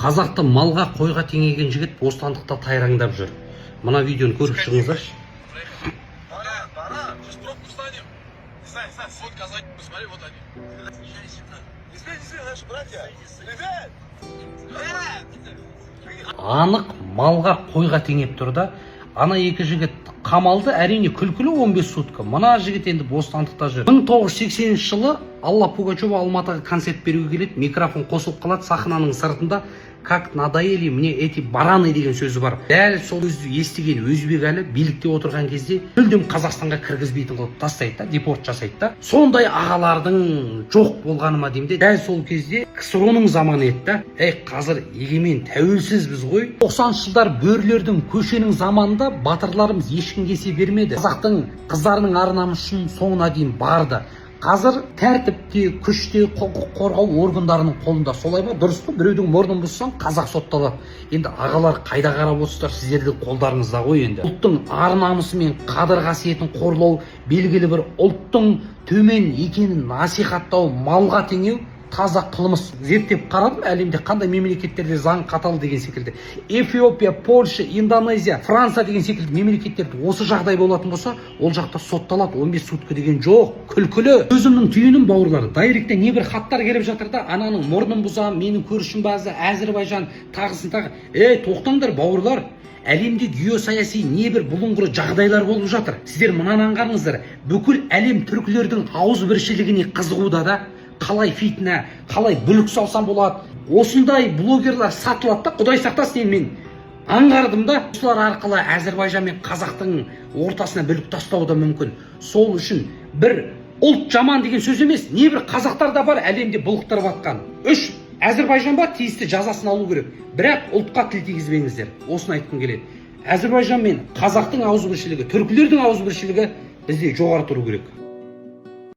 Қазақты малға, қойға теңеген жігіт бостандықта тайраңдап жүр. Мына видеоны көріп шығыңыздаршы. Анық малға, қойға теңеп тұр да. Ана екі жігіт қамалды, әрине күлкілі 15 сутка. Мына жігіт енді бостандықта жүр. 1980 жылы Алла Пугачева Алматыға концерт беруге келеді, микрофон қосылып қалады, сахнаның сыртында как надоели мне эти бараны деген сөзі бар. Дәл сол сөзді естіген Өзбекәлі билікте отырған кезде мүлдем Қазақстанға кіргізбейтін қылып тастайды да, депорт жасайды да. Сондай ағалардың жоқ болғаныма деймін де, дәл сол кезде КСРО-ның заманы еді да. Қазір егемен тәуелсізбіз ғой. 90 жылдар бөрілердің көшенің заманында батырларымыз ешкімге есе бермеді. Қазақтың қыздарының ар-намысын соңына дейін барды. Қазір тәртіпте, күште, құқық қорғау органдарының қолында. Солай ба? Дұрыс па? Біреудің мұрнын бұзсаң, қазақ сотталады. Енді ағалар қайда қарап отырсыздар, сіздердің қолдарыңызда ғой енді. Ұлттың ар-намысы мен қадір қасиетін қорлау, белгілі бір ұлттың төмен екенін насихаттау, малға теңеу таза қылмыс. Зерттеп қарадым, әлемде қандай мемлекеттерде заң қатал деген секілді. Эфиопия, Польша, Индонезия, Франция деген секілді мемлекеттерде осы жағдай болатын болса, ол жақта сотталады. 15 сутка деген жоқ, күлкілі. Өзімнің түйінім бауырлары, дайректте не бір хаттар келіп жатыр да, ананың мұрнын бұзам, менің көршім базы, Әзірбайжан тағысын тағы. Тоқтаңдар бауырлар. Әлемде геосаяси небір бұлыңғыры жағдайлар болып жатыр. Сіздер мынаны аңғарыңыздар. Бүкіл әлем түркілердің ауызбіршілігіне қызығуда да. Қалай фитна, қалай бүлік салсам болады. Осындай блогерлар сатылады да, Құдай сақтасын, мен аңғардым да. Осылар арқылы Әзірбайжан мен Қазақтың ортасына бүлік тастауы да мүмкін. Сол үшін бір ұлт жаман деген сөз емес, небір қазақтар да бар әлемде бұлықтырып атқан. Әзірбайжан ба тиісті жазасын алу керек. Бірақ ұлтқа тіл тигізбеңіздер. Осыны айтқым келеді. Әзірбайжан мен Қазақтың ауызбіршілігі, түркілердің ауызбіршілігі бізде жоғары тұру керек.